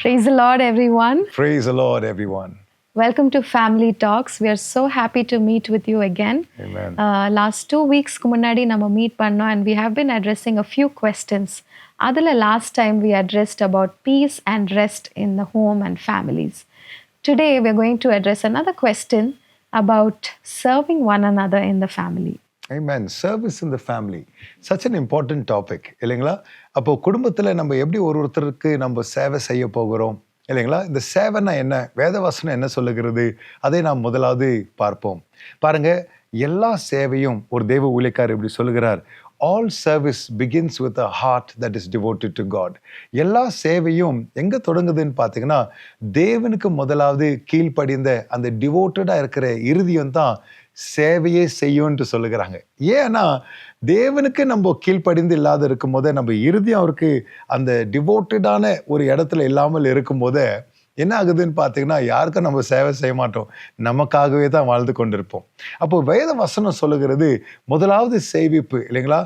Praise the Lord, everyone. Praise the Lord, everyone. Welcome to Family Talks. We are so happy to meet with you again. Amen. Last 2 weeks முன்னாடி நம்ம meet பண்ணோம் and we have been addressing a few questions. அதில் last time we addressed about peace and rest in the home and families. Today we are going to address another question about serving one another in the family. Amen. Service in the family. Such an important topic. இல்லைங்களா? அப்போ குடும்பத்தில் நம்ம எப்படி ஒருத்தருக்கு நம்ம சேவை செய்ய போகிறோம் இல்லைங்களா? இந்த சேவைனா என்ன, வேதவசனம் என்ன சொல்லுகிறது, அதை நாம் முதலாவது பார்ப்போம். பாருங்க, எல்லா சேவையும் ஒரு தேவ ஊழியக்காரர் இப்படி சொல்லுகிறார், all service begins with a heart that is devoted to God. எல்லா சேவையும் எங்க தொடங்குதுன்னு பார்த்தீங்கன்னா, தேவனுக்கு முதலாவது கீழ்ப்படிந்த அந்த டிவோட்டடா இருக்கிற இருதயம் தான் சேவையே செய்யும்னு சொல்லுகிறாங்க. ஏன்னா தேவனுக்கு நம்ம கீழ்ப்படிந்து இல்லாத இருக்கும் போதே, நம்ம இறுதியும் அவருக்கு அந்த டிவோட்டடான ஒரு இடத்துல இல்லாமல் இருக்கும் போதே என்ன ஆகுதுன்னு பார்த்தீங்கன்னா, யாருக்கும் நம்ம சேவை செய்ய மாட்டோம், நமக்காகவே தான் வாழ்ந்து கொண்டிருப்போம். அப்போ வேத வசனம் சொல்லுகிறது முதலாவது சேவிப்பு இல்லைங்களா?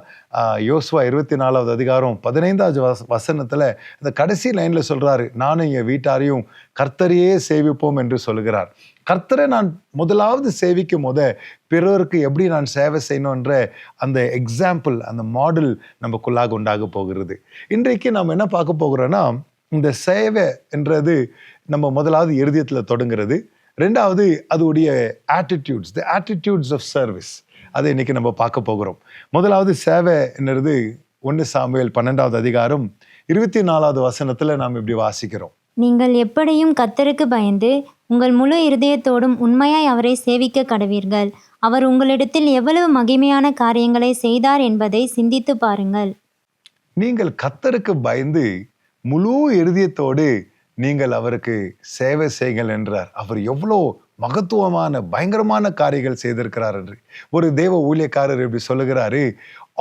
யோசுவா 24வது அதிகாரம் 15வது வசனத்துல இந்த கடைசி லைன்ல சொல்றாரு, நானும் என் வீட்டாரையும் கர்த்தரையே சேவிப்போம் என்று சொல்லுகிறார். கர்த்தரை நான் முதலாவது சேவிக்கும் போத பிறருக்கு எப்படி நான் சேவை செய்யணுன்ற அந்த எக்ஸாம்பிள், அந்த மாடல் நமக்குள்ளாக உண்டாக போகிறது. இன்றைக்கு நாம் என்ன பார்க்க போகிறோம்னா, இந்த சேவை என்றது நம்ம முதலாவது இருதயத்தில் தொடங்குறது. ரெண்டாவது அதுடைய attitudes, the attitudes of service, அதை இன்னைக்கு நம்ம பார்க்க போகிறோம். முதலாவது சேவை என்னது 1 சாமுவேல் 12வது அதிகாரம் 24வது வசனத்துல நாம் இப்படி வாசிக்கிறோம். நீங்கள் எப்படியும் கர்த்தருக்கு பயந்து உங்கள் முழு இருதயத்தோடும் உண்மையாய் அவரை சேவிக்க கடவீர்கள். அவர் உங்களிடத்தில் எவ்வளவு மகிமையான காரியங்களை செய்தார் என்பதை சிந்தித்து பாருங்கள். நீங்கள் கர்த்தருக்கு பயந்து முழு இருதயத்தோடு நீங்கள் அவருக்கு சேவை செய்யுங்கள் என்றார். அவர் எவ்வளோ மகத்துவமான பயங்கரமான காரியங்கள் செய்திருக்கிறார் என்று ஒரு தேவ ஊழியக்காரர் இப்படி சொல்லுகிறாரு,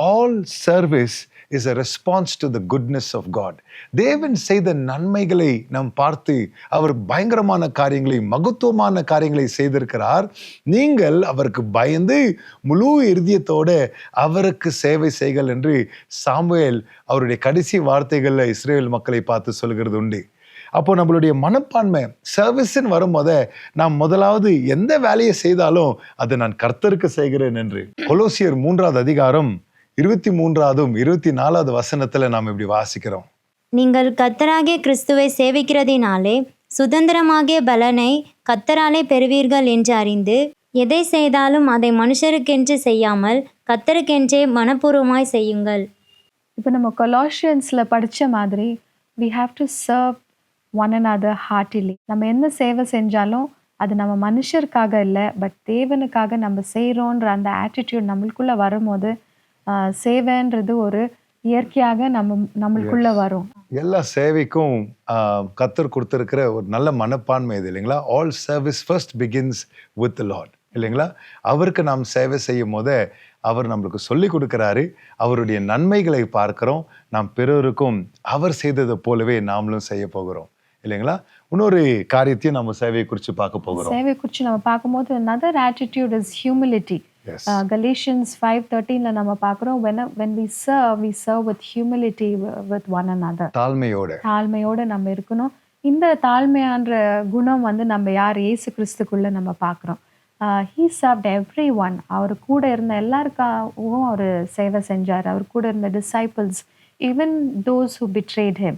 all service is a response to the goodness of God. தேவன் செய்த நன்மைகளை நாம் பார்த்து அவர் பயங்கரமான காரியங்களை, மகத்துவமான காரியங்களை செய்திருக்கிறார். நீங்கள் அவருக்கு பயந்து முழு இருதயத்தோட அவருக்கு சேவை செய்கள் என்று சாமுவேல் அவருடைய கடைசி வார்த்தைகள்ல இஸ்ரேல் மக்களை பார்த்து சொல்கிறது உண்டு. அப்போ நம்மளுடைய மனப்பான்மை சர்வீஸ்ன்னு வரும்போத நாம் முதலாவது எந்த வேலையை செய்தாலும் அதை நான் கர்த்தருக்கு செய்கிறேன் என்று. கொலோசியர் 3வது அதிகாரம் 23வதும் 24வது வசனத்துல நாம் இப்படி வாசிக்கிறோம். நீங்கள் கர்த்தராகிய கிறிஸ்துவை சேவிக்கிறதினாலே சுதந்திரமாகிய பலனை கர்த்தராலே பெறுவீர்கள் என்று அறிந்து எதை செய்தாலும் அதை மனுஷருக்கென்று செய்யாமல் கர்த்தருக்கென்றே மனப்பூர்வமாய் செய்யுங்கள். இப்போ நம்ம கொலாஷியன்ஸில் படித்த மாதிரி we have to serve one another heartily. நம்ம என்ன சேவை செஞ்சாலும் அது நம்ம மனுஷருக்காக இல்லை, பட் தேவனுக்காக நம்ம செய்கிறோன்ற அந்த ஆட்டிடியூட் நம்மளுக்குள்ளே வரும்போது சேவைன்றது ஒரு இயற்கையாக நம்மளுக்குள்ள வரும். எல்லா சேவைக்கும் கர்த்தர் கொடுத்திருக்கிற ஒரு நல்ல மனப்பான்மை இது இல்லைங்களா? All service first begins with the Lord இல்லைங்களா? அவருக்கு நாம் சேவை செய்யும் போதே அவர் நம்மளுக்கு சொல்லி கொடுக்கிறாரு, அவருடைய நன்மைகளை பார்க்கிறோம், நாம் பிறருக்கும் அவர் செய்ததை போலவே நாமளும் செய்ய போகிறோம் இல்லைங்களா? இன்னொரு காரியத்தையும் நம்ம சேவையை குறித்து பார்க்க போகிறோம். சேவை குறித்து நம்ம பார்க்கும்போது another attitude is humility. Galatians 5:13ல நம்ம பார்க்குறோம், when we serve with humility with one another. தாழ்மையோட நம்ம இருக்கணும். இந்த தாழ்மையான்ற குணம் நம்ம யார், இயேசு கிறிஸ்துக்குள்ள நம்ம பார்க்குறோம். he served everyone. அவர் கூட இருந்த எல்லாருக்காகவும் அவர் சேவை செஞ்சார். அவர் கூட இருந்த disciples, even those who betrayed him,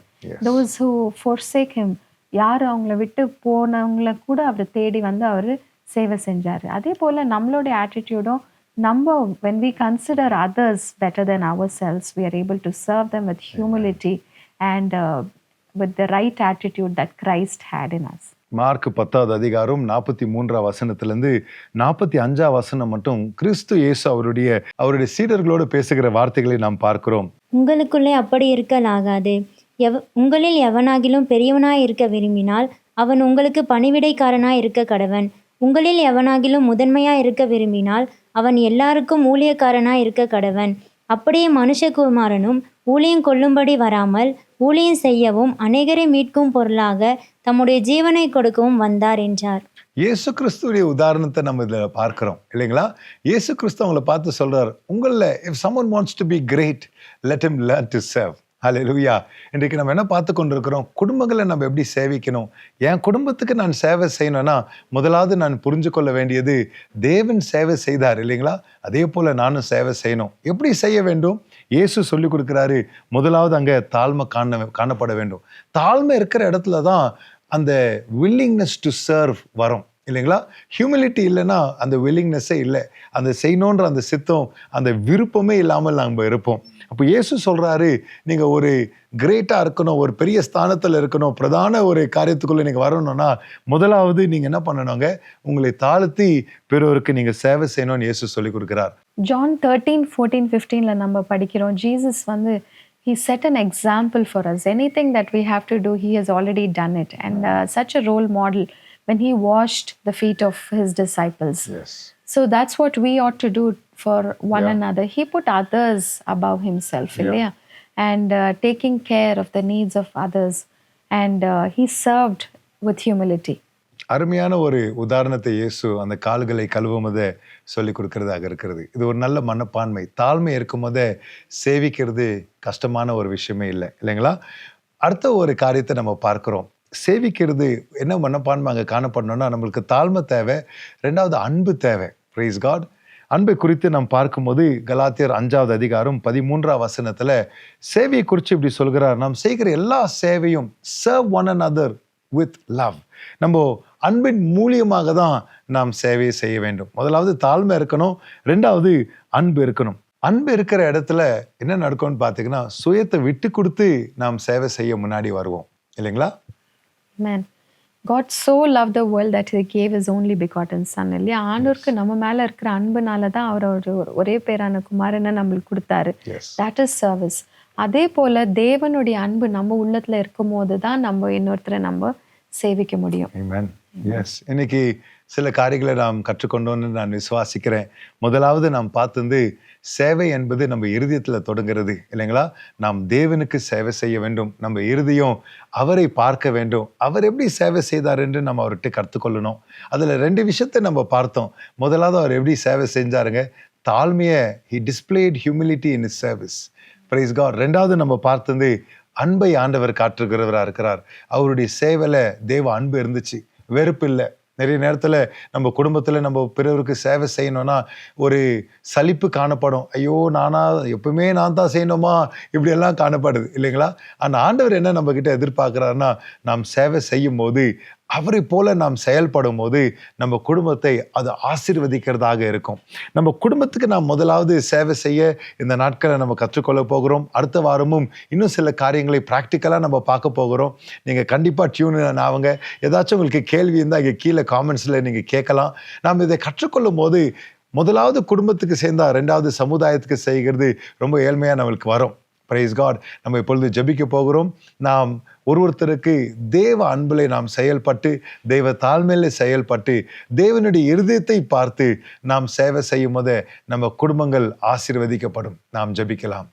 those who forsake him, யார் அவங்கள விட்டு போனவங்கள கூட அவர் தேடி அவர் சேவை செஞ்சார். அதே போல் நம்மளுடைய ஆட்டிடியூடும் when we consider others better than ourselves, we are able to serve them with humility and with the right attitude that Christ had in us. Mark 10வது அதிகாரம் 43வது வசனத்திலிருந்து 45வது வசனம் மட்டும் கிறிஸ்து இயேசு அவருடைய சீடர்களோடு பேசுகிற வார்த்தைகளை நாம் பார்க்கிறோம். உங்களுக்குள்ளே அப்படி இருக்கலாகாது. உங்களில் எவனாகிலும் பெரியவனாய் இருக்க விரும்பினால் அவன் உங்களுக்கு பணிவிடைக்காரனாய் இருக்க கடவன். உங்களில் எவனாகிலும் முதன்மையாய் இருக்க விரும்பினால் அவன் எல்லாருக்கும் ஊழியக்காரனாய் இருக்க கடவன். அப்படியே மனுஷகுமாரனும் ஊழியம் கொள்ளும்படி வராமல் ஊழியம் செய்யவும் அநேகரை மீட்கும் பொருளாக தம்முடைய ஜீவனை கொடுக்கவும் வந்தார் என்றார். இயேசு கிறிஸ்துடைய உதாரணத்தை நம்ம இதில் பார்க்கிறோம் இல்லைங்களா? இயேசு கிறிஸ்து அவங்களை பார்த்து சொல்றார், உங்களில் if someone wants to be great, let him learn to serve. ஹல்லேலூயா. இன்றைக்கு நம்ம என்ன பார்த்து கொண்டிருக்கிறோம்? குடும்பங்களை நம்ம எப்படி சேவிக்கணும்? என் குடும்பத்துக்கு நான் சேவை செய்யணும்னா முதலாவது நான் புரிஞ்சு கொள்ள வேண்டியது, தேவன் சேவை செய்தார் இல்லைங்களா? அதே போல நானும் சேவை செய்யணும். எப்படி செய்ய வேண்டும்? இயேசு சொல்லி கொடுக்குறாரு. முதலாவது அங்கே தாழ்மை காணப்பட வேண்டும். தாழ்மை இருக்கிற இடத்துல தான் அந்த willingness டு சர்வ் வரும் இல்லைங்களா? ஹியூமிலிட்டி இல்லைன்னா அந்த வில்லிங்னஸ்ஸே இல்லை. அந்த செய்யணுன்ற அந்த சித்தம், அந்த விருப்பமே இல்லாமல் நம்ம இருப்போம். அப்போ இயேசு சொல்கிறாரு, நீங்கள் ஒரு கிரேட்டாக இருக்கணும், ஒரு பெரிய ஸ்தானத்தில் இருக்கணும், பிரதான ஒரு காரியத்துக்குள்ளே நீங்கள் வரணும்னா முதலாவது நீங்கள் என்ன பண்ணணுங்க? உங்களை தாழ்த்தி பிறருக்கு நீங்கள் சேவை செய்யணும்னு இயேசு சொல்லி கொடுக்குறார். ஜான் 13:14-15 நம்ம படிக்கிறோம். ஜீசஸ் வந்து he set an example for us. Anything that we have to do, he has already done it. And such a role model when he washed the feet of his disciples. Yes. So that's what we ought to do for one another. He put others above himself, yeah. And taking care of the needs of others. And he served with humility. அருமையான ஒரு உதாரணத்தை இயேசு அந்த கால்களை கழுவுவதை சொல்லி கொடுக்கறதாக இருக்கிறது. இது ஒரு நல்ல மனப்பான்மை. தாழ்மை இருக்கும்போதே சேவிக்கிறது கஷ்டமான ஒரு விஷயமே இல்லை இல்லைங்களா? அடுத்த ஒரு காரியத்தை நம்ம பார்க்கிறோம். சேவிக்கிறது என்ன மனப்பான்மை அங்கே காணப்படணும்னா நம்மளுக்கு தாழ்மை தேவை, ரெண்டாவது அன்பு தேவை. Praise God. அன்பை குறித்து நாம் பார்க்கும்போது கலாத்தியர் 5வது அதிகாரம் 13வது வசனத்தில் சேவையை குறித்து இப்படி சொல்கிறார், நாம் செய்கிற எல்லா சேவையும் serve one another with love. நம்ம அன்பின் மூலியமாக தான் நாம் சேவையை செய்ய வேண்டும். முதலாவது தாழ்மை இருக்கணும், ரெண்டாவது அன்பு இருக்கணும். அன்பு இருக்கிற இடத்துல என்ன நடக்கும்னு பார்த்தீங்கன்னா சுயத்தை விட்டு கொடுத்து நாம் சேவை செய்ய முன்னாடி வருவோம் இல்லைங்களா? Man, God so loved the world that he gave his only begotten son. இல்லையா? ஆண்டவருக்கு நம்ம மேல இருக்கிற அன்புனால தான் அவர் ஒரே பேரான குமாரனை நம்மளுக்கு கொடுத்தாரு. That is service. அதே போல தேவனுடைய அன்பு நம்ம உள்ளத்துல இருக்கும் போது தான் நம்ம இன்னொருத்தரை நம்ம சேவிக்க முடியும். Amen. Yes. இன்னைக்கு சில காரியங்களை நாம் கற்றுக்கொண்டோன்னு நான் விசுவாசிக்கிறேன். முதலாவது நாம் பார்த்தது சேவை என்பது நம்ம இருதயத்தில் தொடங்குறது இல்லைங்களா? நாம் தேவனுக்கு சேவை செய்ய வேண்டும். நம்ம இருதயம் அவரை பார்க்க வேண்டும். அவர் எப்படி சேவை செய்தார் என்று நம்ம அவர்கிட்ட கற்றுக்கொள்ளணும். அதில் 2 விஷயத்தை நம்ம பார்த்தோம். முதலாவது அவர் எப்படி சேவை செஞ்சாருங்க? தாழ்மையை, he displayed humility in his service. Praise God. ரெண்டாவது நம்ம பார்த்தது அன்பை ஆண்டவர் காட்டுகிறவராக இருக்கிறார். அவருடைய சேவையில் தேவ அன்பு இருந்துச்சு, வெறுப்பு இல்லை. நிறைய நேரத்தில் நம்ம குடும்பத்தில் நம்ம பிறருக்கு சேவை செய்யணும்னா ஒரு சலிப்பு காணப்படும். ஐயோ நானா எப்பவுமே நான் தான் செய்யணுமா இப்படியெல்லாம் காணப்படுது இல்லைங்களா? அந்த ஆண்டவர் என்ன நம்ம கிட்ட எதிர்பார்க்குறாருன்னா, நாம் சேவை செய்யும் போது அவரை போல நாம் செயல்படும் போது நம்ம குடும்பத்தை அது ஆசீர்வதிக்கிறதாக இருக்கும். நம்ம குடும்பத்துக்கு நாம் முதலாவது சேவை செய்ய இந்த நாட்களை நம்ம கற்றுக்கொள்ள போகிறோம். அடுத்த வாரமும் இன்னும் சில காரியங்களை ப்ராக்டிக்கலாக நம்ம பார்க்க போகிறோம். நீங்கள் கண்டிப்பாக டியூன் ஆகுங்க. ஏதாச்சும் உங்களுக்கு கேள்வி இருந்தால் இங்கே கீழே காமெண்ட்ஸில் நீங்கள் கேட்கலாம். நாம் இதை கற்றுக்கொள்ளும் போது முதலாவது குடும்பத்துக்கு சேர்ந்தா ரெண்டாவது சமுதாயத்துக்கு செய்கிறது ரொம்ப ஏழ்மையாக நம்மளுக்கு வரும். Praise God. நம்ம இப்பொழுது ஜெபிக்க போகிறோம். நாம் ஒருத்தருக்கு தேவ அன்பிலே நாம் செயல்பட்டு, தெய்வ தாழ்மையில செயல்பட்டு, தேவனுடைய இருதயத்தை பார்த்து நாம் சேவை செய்யும் போது நம்ம குடும்பங்கள் ஆசீர்வதிக்கப்படும். நாம் ஜெபிக்கலாம்.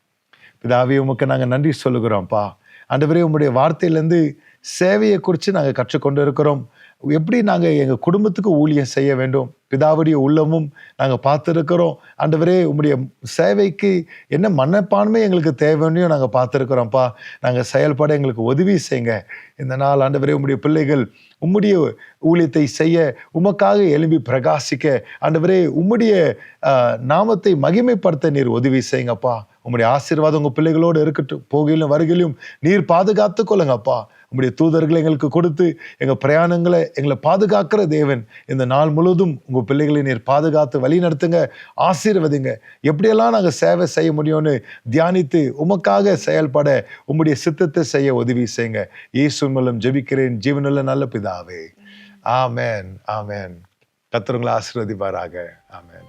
பிதாவே, உமக்கு நாங்கள் நன்றி சொல்லுகிறோம்ப்பா. ஆண்டவரே, உம்முடைய வார்த்தையிலேருந்து சேவையை குறித்து நாங்கள் கற்றுக்கொண்டு இருக்கிறோம். எப்படி நாங்கள் எங்கள் குடும்பத்துக்கு ஊழியம் செய்ய வேண்டும், பிதாவுடைய உள்ளமும் நாங்கள் பார்த்துருக்கிறோம். ஆண்டவரே, உம்முடைய சேவைக்கு என்ன மனப்பான்மை எங்களுக்கு தேவைன்னு நாங்கள் பார்த்துருக்குறோம்ப்பா. நாங்கள் செயல்பட எங்களுக்கு உதவி செய்யுங்க. இந்த நாள் ஆண்டவரே, உம்முடைய பிள்ளைகள் உம்முடைய ஊழியத்தை செய்ய, உமக்காக எழும்பி பிரகாசிக்க, ஆண்டவரே உம்முடைய நாமத்தை மகிமைப்படுத்த நீர் உதவி செய்யுங்கப்பா. உம்முடைய ஆசீர்வாதம் உங்கள் பிள்ளைகளோடு இருக்கட்டும். போகையிலும் வருகையிலும் நீர் பாதுகாத்து கொள்ளுங்கப்பா. உம்முடைய தூதர்களை எங்களுக்கு கொடுத்து எங்கள் பிரயாணங்களை எங்களை பாதுகாக்கிற தேவன், இந்த நாள் முழுவதும் உங்கள் பிள்ளைகளை நீர் பாதுகாத்து வழி நடத்துங்க, ஆசீர்வதிங்க. எப்படியெல்லாம் நாங்கள் சேவை செய்ய முடியும்னு தியானித்து உமக்காக செயல்பட உம்முடைய சித்தத்தை செய்ய உதவி செய்யுங்க. இயேசு மூலம் ஜெபிக்கிறேன் ஜீவனுள்ள நல்ல பிதாவே. ஆமென், ஆமென். கர்த்தர் உங்களை ஆசீர்வதிப்பாராக. ஆமென்.